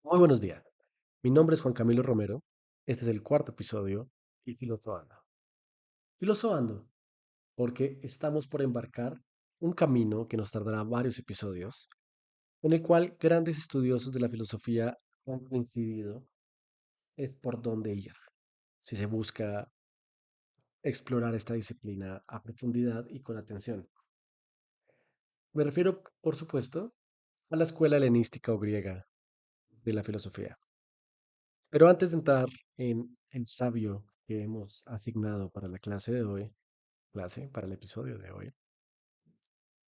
Muy buenos días. Mi nombre es Juan Camilo Romero. Este es el cuarto episodio y Filosofando. Filosofando porque estamos por embarcar un camino que nos tardará varios episodios, en el cual grandes estudiosos de la filosofía han coincidido es por dónde ir, si se busca explorar esta disciplina a profundidad y con atención. Me refiero, por supuesto, a la escuela helenística o griega de la filosofía. Pero antes de entrar en el sabio que hemos asignado para la clase de hoy, para el episodio de hoy,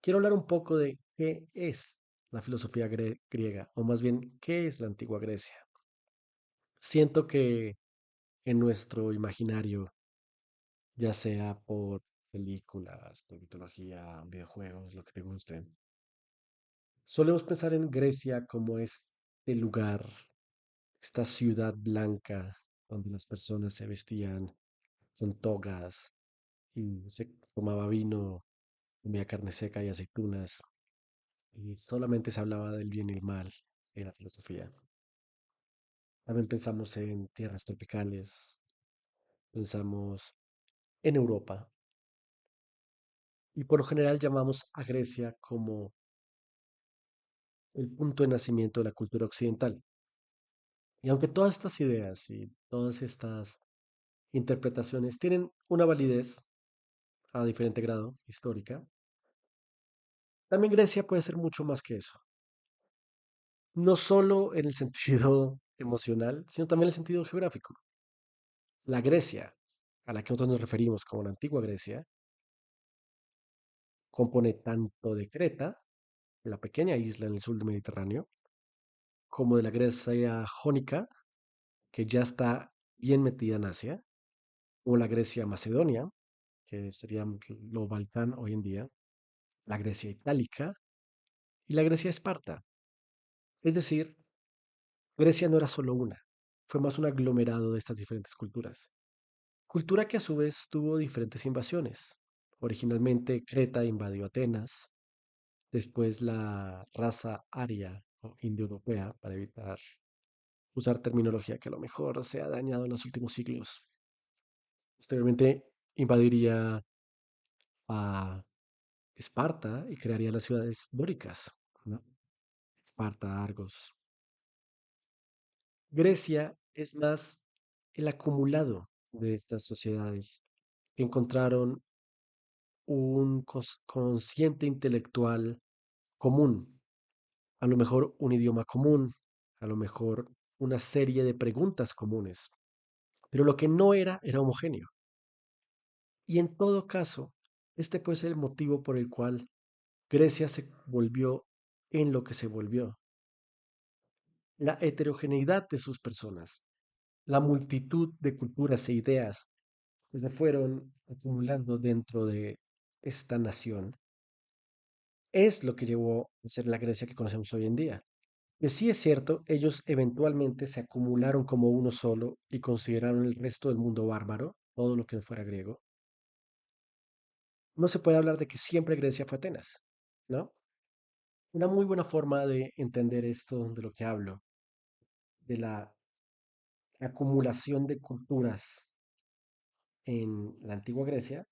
quiero hablar un poco de qué es la filosofía griega, o más bien, qué es la antigua Grecia. Siento que en nuestro imaginario, ya sea por películas, por mitología, videojuegos, lo que te guste, solemos pensar en Grecia como este lugar, esta ciudad blanca donde las personas se vestían con togas y se tomaba vino, comía carne seca y aceitunas, y solamente se hablaba del bien y el mal en la filosofía. También pensamos en tierras tropicales, pensamos en Europa, y por lo general llamamos a Grecia como el punto de nacimiento de la cultura occidental. Y aunque todas estas ideas y todas estas interpretaciones tienen una validez a diferente grado histórica, también Grecia puede ser mucho más que eso. No solo en el sentido emocional, sino también en el sentido geográfico. La Grecia, a la que nosotros nos referimos como la antigua Grecia, compone tanto de Creta, la pequeña isla en el sur del Mediterráneo, como de la Grecia jónica, que ya está bien metida en Asia, o la Grecia macedonia, que sería lo Balcán hoy en día, la Grecia itálica y la Grecia esparta. Es decir, Grecia no era solo una, fue más un aglomerado de estas diferentes culturas. Cultura que a su vez tuvo diferentes invasiones. Originalmente Creta invadió Atenas, después la raza aria o indoeuropea, para evitar usar terminología que a lo mejor se ha dañado en los últimos siglos. Posteriormente invadiría a Esparta y crearía las ciudades dóricas, ¿no? Esparta, Argos. Grecia es más el acumulado de estas sociedades que encontraron un consciente intelectual común, a lo mejor un idioma común, a lo mejor una serie de preguntas comunes, pero lo que no era homogéneo. Y en todo caso, este puede ser el motivo por el cual Grecia se volvió en lo que se volvió. La heterogeneidad de sus personas, la multitud de culturas e ideas que se fueron acumulando dentro de esta nación, es lo que llevó a ser la Grecia que conocemos hoy en día. Que sí es cierto, ellos eventualmente se acumularon como uno solo y consideraron el resto del mundo bárbaro, todo lo que fuera griego. No se puede hablar de que siempre Grecia fue Atenas, ¿no? Una muy buena forma de entender esto de lo que hablo, de la acumulación de culturas en la antigua Grecia,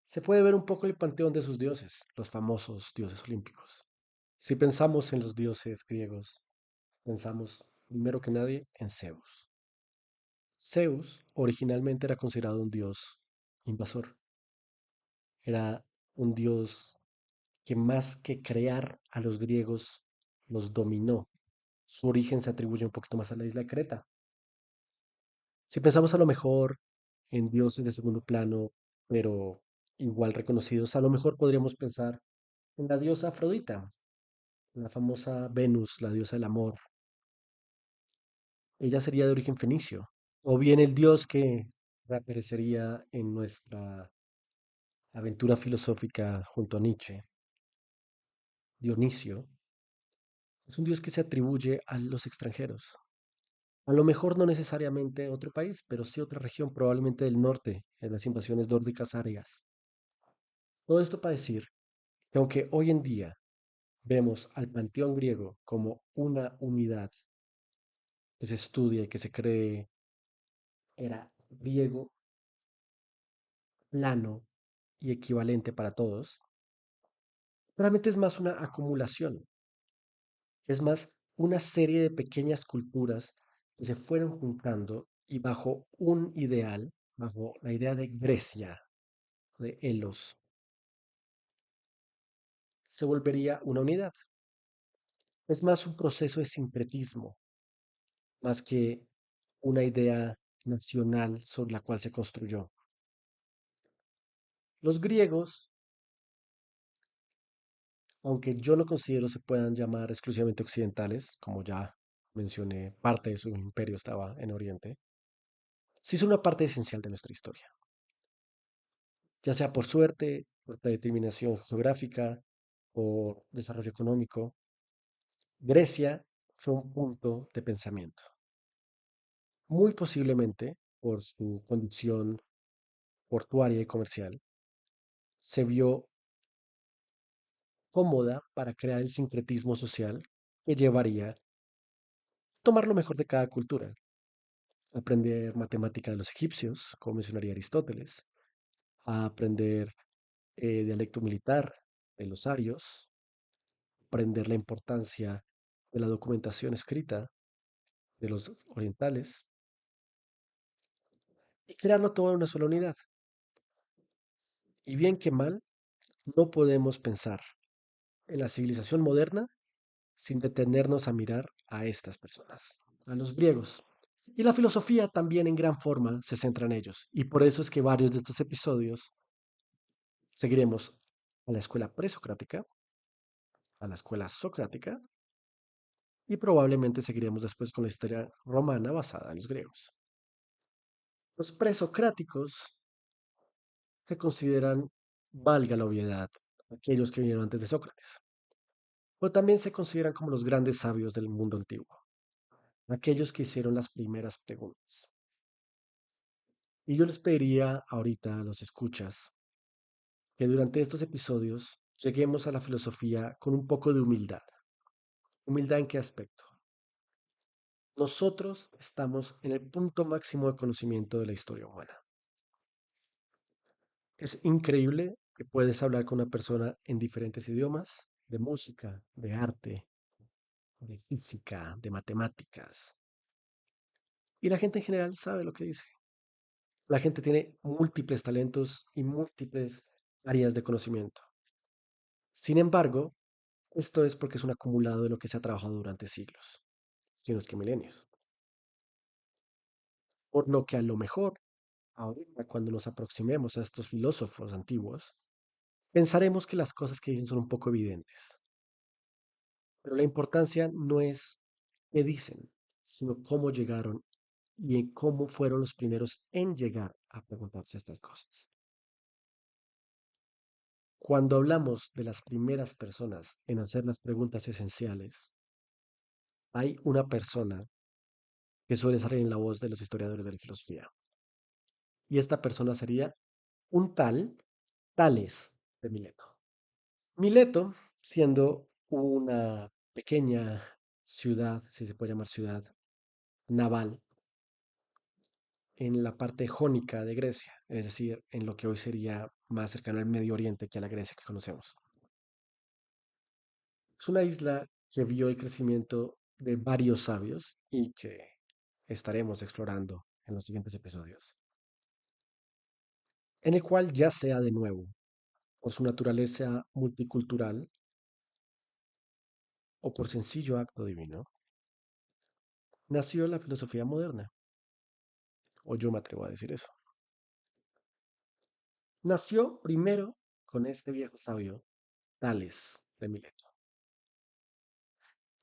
se puede ver un poco en el panteón de sus dioses, los famosos dioses olímpicos. Si pensamos en los dioses griegos, pensamos primero que nadie en Zeus. Zeus originalmente era considerado un dios invasor. Era un dios que más que crear a los griegos, los dominó. Su origen se atribuye un poquito más a la isla de Creta. Si pensamos a lo mejor en dioses de segundo plano, pero igual reconocidos, a lo mejor podríamos pensar en la diosa Afrodita, la famosa Venus, la diosa del amor. Ella sería de origen fenicio. O bien el dios que reaparecería en nuestra aventura filosófica junto a Nietzsche, Dionisio, es un dios que se atribuye a los extranjeros. A lo mejor no necesariamente otro país, pero sí otra región, probablemente del norte, en las invasiones nórdicas arias. Todo esto para decir que aunque hoy en día vemos al panteón griego como una unidad que se estudia y que se cree era griego, plano y equivalente para todos, realmente es más una acumulación, es más una serie de pequeñas culturas que se fueron juntando y bajo un ideal, bajo la idea de Grecia, de Elos, se volvería una unidad. Es más un proceso de sincretismo, más que una idea nacional sobre la cual se construyó. Los griegos, aunque yo no considero se puedan llamar exclusivamente occidentales, como ya mencioné, parte de su imperio estaba en Oriente, sí son una parte esencial de nuestra historia, ya sea por suerte, por predeterminación geográfica, por desarrollo económico. Grecia fue un punto de pensamiento, muy posiblemente por su condición portuaria y comercial, se vio cómoda para crear el sincretismo social que llevaría a tomar lo mejor de cada cultura, aprender matemática de los egipcios, como mencionaría Aristóteles, a aprender dialecto militar de los arios, aprender la importancia de la documentación escrita de los orientales y crearlo todo en una sola unidad. Y bien que mal, no podemos pensar en la civilización moderna sin detenernos a mirar a estas personas, a los griegos. Y la filosofía también en gran forma se centra en ellos. Y por eso es que varios de estos episodios seguiremos a la escuela presocrática, a la escuela socrática y probablemente seguiremos después con la historia romana basada en los griegos. Los presocráticos se consideran, valga la obviedad, aquellos que vinieron antes de Sócrates, pero también se consideran como los grandes sabios del mundo antiguo, aquellos que hicieron las primeras preguntas. Y yo les pediría ahorita a los escuchas que durante estos episodios lleguemos a la filosofía con un poco de humildad. ¿Humildad en qué aspecto? Nosotros estamos en el punto máximo de conocimiento de la historia humana. Es increíble que puedes hablar con una persona en diferentes idiomas, de música, de arte, de física, de matemáticas. Y la gente en general sabe lo que dice. La gente tiene múltiples talentos y múltiples áreas de conocimiento. Sin embargo, esto es porque es un acumulado de lo que se ha trabajado durante siglos, y unos que milenios. Por lo que a lo mejor, ahorita cuando nos aproximemos a estos filósofos antiguos, pensaremos que las cosas que dicen son un poco evidentes. Pero la importancia no es qué dicen, sino cómo llegaron y en cómo fueron los primeros en llegar a preguntarse estas cosas. Cuando hablamos de las primeras personas en hacer las preguntas esenciales, hay una persona que suele salir en la voz de los historiadores de la filosofía. Y esta persona sería un tal Tales de Mileto. Mileto, siendo una pequeña ciudad, si se puede llamar ciudad, naval, en la parte jónica de Grecia, es decir, en lo que hoy sería más cercano al Medio Oriente que a la Grecia que conocemos. Es una isla que vio el crecimiento de varios sabios y que estaremos explorando en los siguientes episodios, en el cual ya sea de nuevo por su naturaleza multicultural o por sencillo acto divino, nació la filosofía moderna, o yo me atrevo a decir eso. Nació primero con este viejo sabio, Tales de Mileto.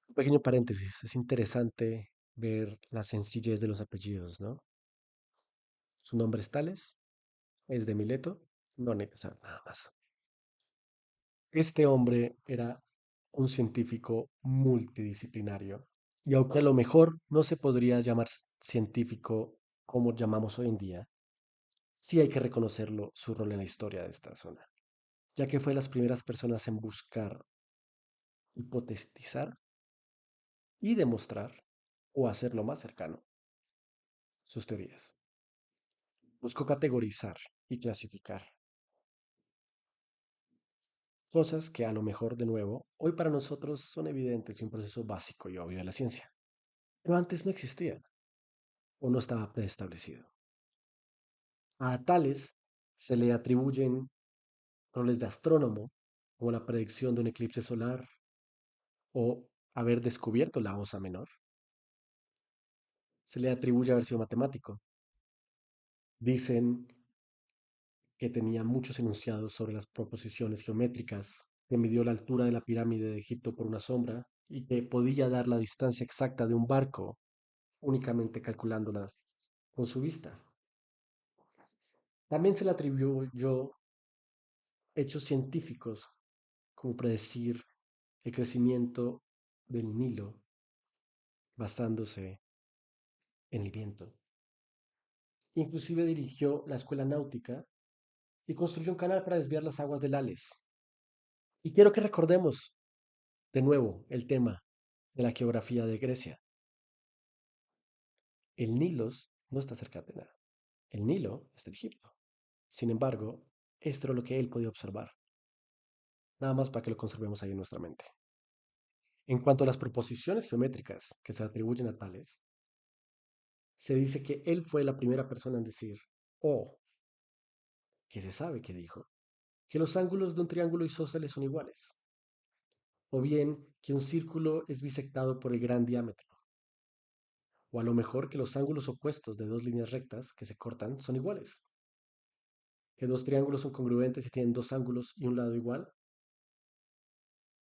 Un pequeño paréntesis, es interesante ver la sencillez de los apellidos, ¿no? Su nombre es Tales, es de Mileto, no necesito saber nada más. Este hombre era un científico multidisciplinario y aunque a lo mejor no se podría llamar científico como llamamos hoy en día, sí hay que reconocerlo su rol en la historia de esta zona, ya que fue las primeras personas en buscar, hipotetizar y demostrar o hacerlo más cercano, sus teorías. Buscó categorizar y clasificar cosas que a lo mejor, de nuevo, hoy para nosotros son evidentes y un proceso básico y obvio de la ciencia, pero antes no existían o no estaba preestablecido. A Tales se le atribuyen roles de astrónomo, como la predicción de un eclipse solar o haber descubierto la Osa Menor. Se le atribuye haber sido matemático. Dicen que tenía muchos enunciados sobre las proposiciones geométricas, que midió la altura de la pirámide de Egipto por una sombra y que podía dar la distancia exacta de un barco únicamente calculándola con su vista. También se le atribuyó hechos científicos como predecir el crecimiento del Nilo basándose en el viento. Inclusive dirigió la escuela náutica y construyó un canal para desviar las aguas del Ales. Y quiero que recordemos de nuevo el tema de la geografía de Grecia. El Nilo no está cerca de nada. El Nilo está en Egipto. Sin embargo, esto era lo que él podía observar. Nada más para que lo conservemos ahí en nuestra mente. En cuanto a las proposiciones geométricas que se atribuyen a Tales, se dice que él fue la primera persona en decir, o que se sabe que dijo, que los ángulos de un triángulo isósceles son iguales, o bien que un círculo es bisectado por el gran diámetro, o a lo mejor que los ángulos opuestos de dos líneas rectas que se cortan son iguales, que dos triángulos son congruentes y tienen dos ángulos y un lado igual,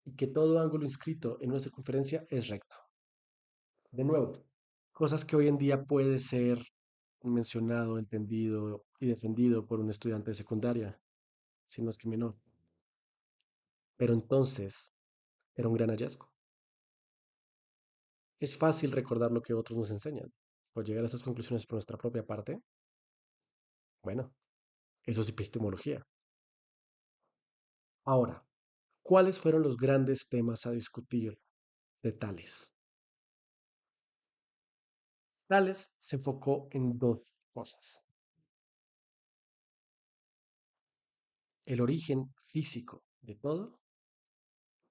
y que todo ángulo inscrito en una circunferencia es recto. De nuevo, cosas que hoy en día puede ser mencionado, entendido y defendido por un estudiante de secundaria, si no es que menor. Pero entonces era un gran hallazgo. Es fácil recordar lo que otros nos enseñan o llegar a esas conclusiones por nuestra propia parte. Bueno, eso es epistemología. Ahora, ¿cuáles fueron los grandes temas a discutir de Tales? Tales se enfocó en dos cosas: el origen físico de todo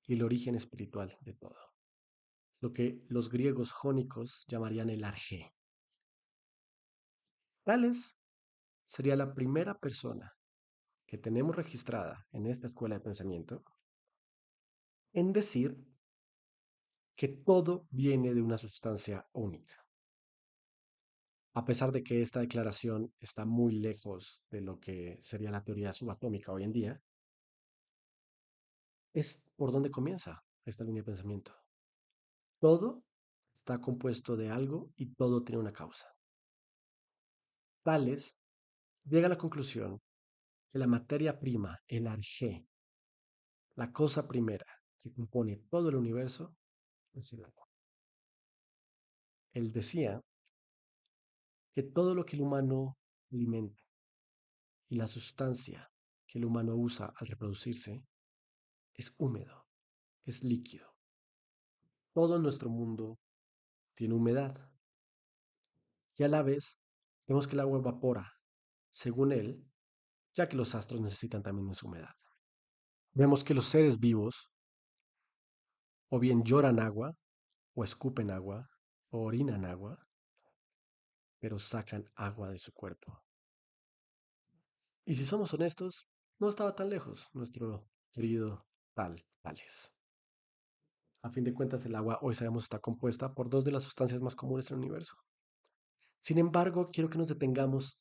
y el origen espiritual de todo, lo que los griegos jónicos llamarían el arjé. Tales sería la primera persona que tenemos registrada en esta escuela de pensamiento en decir que todo viene de una sustancia única. A pesar de que esta declaración está muy lejos de lo que sería la teoría subatómica hoy en día, es por donde comienza esta línea de pensamiento. Todo está compuesto de algo y todo tiene una causa. Tales llega a la conclusión que la materia prima, el arjé, la cosa primera que compone todo el universo, es el agua. Él decía que todo lo que el humano alimenta y la sustancia que el humano usa al reproducirse es húmedo, es líquido. Todo nuestro mundo tiene humedad y a la vez vemos que el agua evapora, según él, ya que los astros necesitan también su humedad. Vemos que los seres vivos o bien lloran agua, o escupen agua, o orinan agua, pero sacan agua de su cuerpo. Y si somos honestos, no estaba tan lejos nuestro querido Tales. A fin de cuentas, el agua hoy sabemos está compuesta por dos de las sustancias más comunes en el universo. Sin embargo, quiero que nos detengamos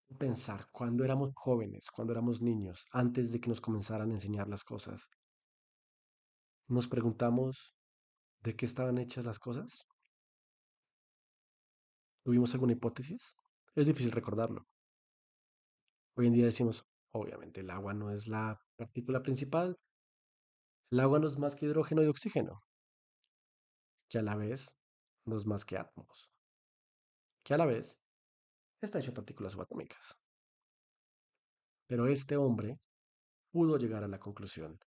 a pensar cuando éramos jóvenes, cuando éramos niños, antes de que nos comenzaran a enseñar las cosas. Nos preguntamos de qué estaban hechas las cosas. ¿Tuvimos alguna hipótesis? Es difícil recordarlo. Hoy en día decimos, obviamente, el agua no es la partícula principal. El agua no es más que hidrógeno y oxígeno, que a la vez no es más que átomos, que a la vez está hecho de partículas subatómicas. Pero este hombre pudo llegar a la conclusión,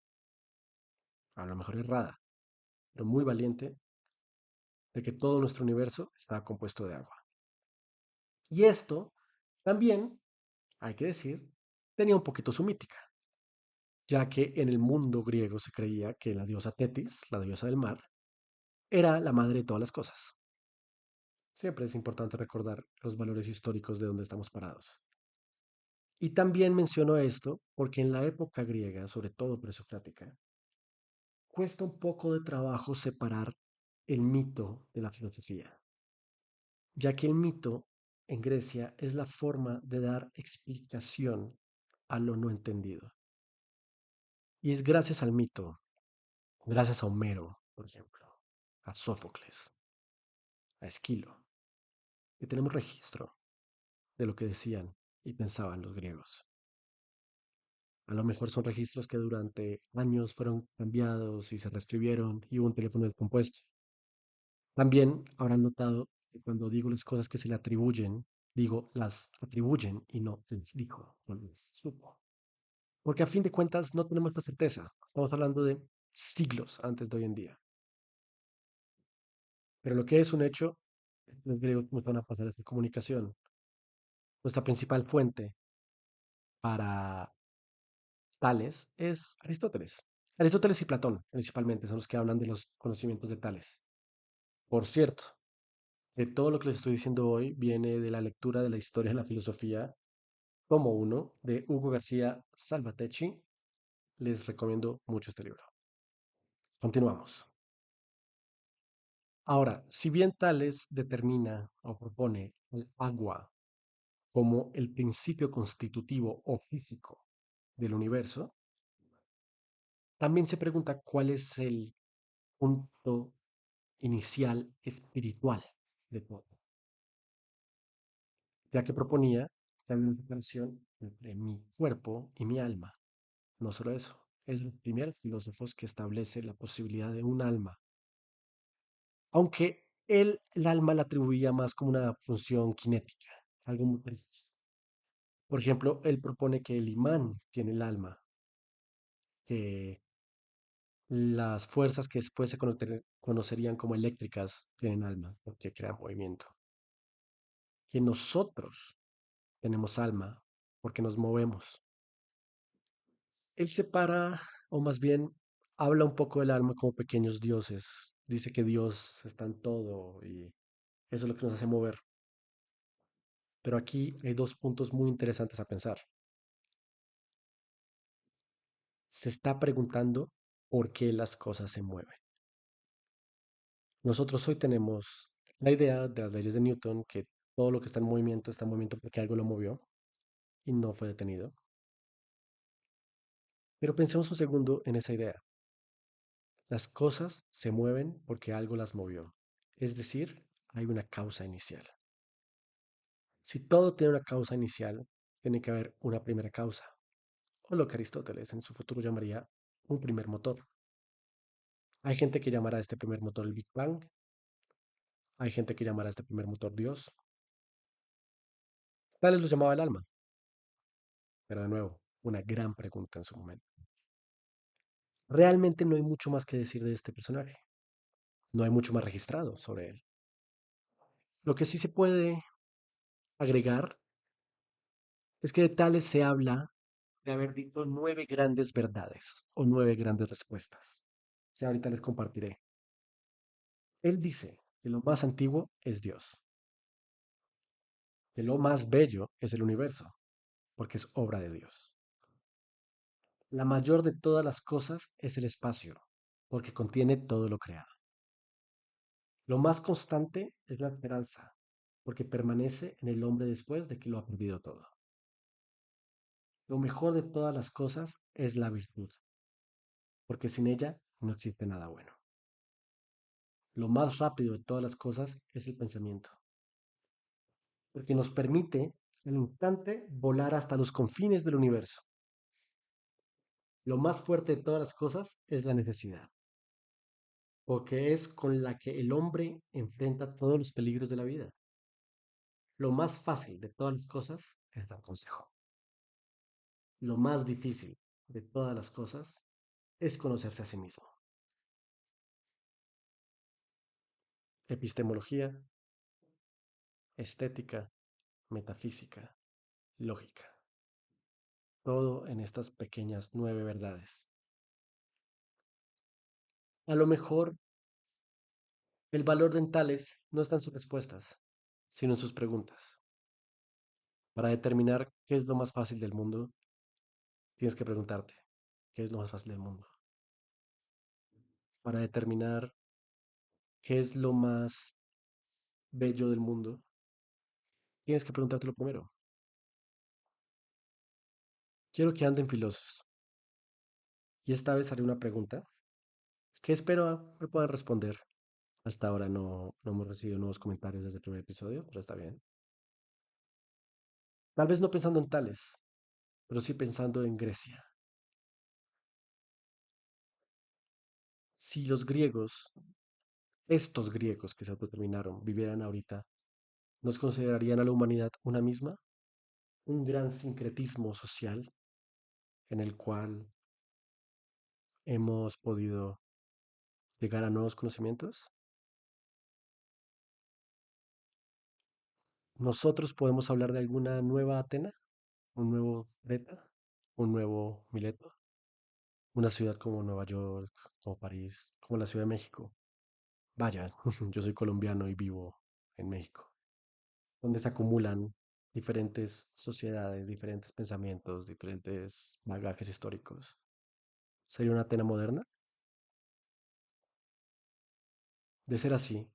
a lo mejor errada, pero muy valiente, de que todo nuestro universo estaba compuesto de agua. Y esto también, hay que decir, tenía un poquito su mítica, ya que en el mundo griego se creía que la diosa Tetis, la diosa del mar, era la madre de todas las cosas. Siempre es importante recordar los valores históricos de donde estamos parados. Y también menciono esto porque en la época griega, sobre todo presocrática, cuesta un poco de trabajo separar el mito de la filosofía, ya que el mito en Grecia es la forma de dar explicación a lo no entendido. Y es gracias al mito, gracias a Homero, por ejemplo, a Sófocles, a Esquilo, que tenemos registro de lo que decían y pensaban los griegos. A lo mejor son registros que durante años fueron cambiados y se reescribieron y hubo un teléfono descompuesto. También habrán notado que cuando digo las cosas que se le atribuyen, digo las atribuyen y no les dijo o les supo. Porque a fin de cuentas no tenemos la certeza. Estamos hablando de siglos antes de hoy en día. Pero lo que es un hecho, los griegos nos van a pasar esta comunicación. Nuestra principal fuente para Tales es Aristóteles. Aristóteles y Platón, principalmente, son los que hablan de los conocimientos de Tales. Por cierto, que todo lo que les estoy diciendo hoy viene de la lectura de la historia de la filosofía, tomo uno, de Hugo García Salvatecci. Les recomiendo mucho este libro. Continuamos. Ahora, si bien Tales determina o propone el agua como el principio constitutivo o físico del universo, también se pregunta cuál es el punto inicial espiritual de todo, ya que proponía que había una separación entre mi cuerpo y mi alma. No solo eso, es de los primeros filósofos que establece la posibilidad de un alma, aunque él el alma la atribuía más como una función cinética, algo muy preciso. Por ejemplo, él propone que el imán tiene el alma, que las fuerzas que después se conocerían como eléctricas tienen alma, porque crean movimiento, que nosotros tenemos alma porque nos movemos. Él separa, o más bien habla un poco del alma como pequeños dioses. Dice que Dios está en todo y eso es lo que nos hace mover. Pero aquí hay dos puntos muy interesantes a pensar. Se está preguntando por qué las cosas se mueven. Nosotros hoy tenemos la idea de las leyes de Newton, que todo lo que está en movimiento porque algo lo movió y no fue detenido. Pero pensemos un segundo en esa idea. Las cosas se mueven porque algo las movió. Es decir, hay una causa inicial. Si todo tiene una causa inicial, tiene que haber una primera causa, o lo que Aristóteles en su futuro llamaría un primer motor. Hay gente que llamará a este primer motor el Big Bang, hay gente que llamará a este primer motor Dios, tales lo llamaba el alma, pero de nuevo, una gran pregunta en su momento. Realmente no hay mucho más que decir de este personaje, no hay mucho más registrado sobre él. Lo que sí se puede agregar es que de Tales se habla de haber dicho 9 grandes verdades o 9 grandes respuestas. Ya ahorita les compartiré. Él dice que lo más antiguo es Dios, que lo más bello es el universo, porque es obra de Dios. La mayor de todas las cosas es el espacio, porque contiene todo lo creado. Lo más constante es la esperanza, porque permanece en el hombre después de que lo ha perdido todo. Lo mejor de todas las cosas es la virtud, porque sin ella no existe nada bueno. Lo más rápido de todas las cosas es el pensamiento, porque nos permite al instante volar hasta los confines del universo. Lo más fuerte de todas las cosas es la necesidad, porque es con la que el hombre enfrenta todos los peligros de la vida. Lo más fácil de todas las cosas es dar consejo. Lo más difícil de todas las cosas es conocerse a sí mismo. epistemología, estética, metafísica, lógica. Todo en estas pequeñas 9 verdades. A lo mejor el valor de Tales no está en sus respuestas, sino en sus preguntas. Para determinar qué es lo más fácil del mundo, tienes que preguntarte, ¿qué es lo más fácil del mundo? Para determinar qué es lo más bello del mundo, tienes que preguntártelo primero. Quiero que anden filosos. Y esta vez haré una pregunta que espero me puedan responder. Hasta ahora no hemos recibido nuevos comentarios desde el primer episodio, pero está bien. Tal vez no pensando en Tales, pero sí pensando en Grecia. Si los griegos, estos griegos que se autodeterminaron, vivieran ahorita, ¿nos considerarían a la humanidad una misma? Un gran sincretismo social en el cual hemos podido llegar a nuevos conocimientos. Nosotros podemos hablar de alguna nueva Atena, un nuevo Creta, un nuevo Mileto, una ciudad como Nueva York, como París, como la Ciudad de México. Vaya, yo soy colombiano y vivo en México, donde se acumulan diferentes sociedades, diferentes pensamientos, diferentes bagajes históricos. ¿Sería una Atena moderna? De ser así,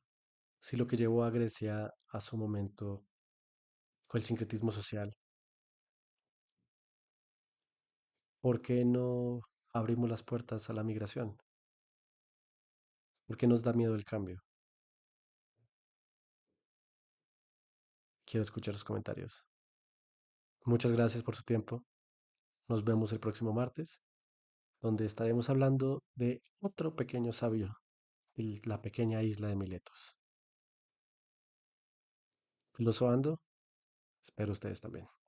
si lo que llevó a Grecia a su momento fue el sincretismo social, ¿por qué no abrimos las puertas a la migración? ¿Por qué nos da miedo el cambio? Quiero escuchar sus comentarios. Muchas gracias por su tiempo. Nos vemos el próximo martes, donde estaremos hablando de otro pequeño sabio, la pequeña isla de Miletos. Filosofando, espero ustedes también.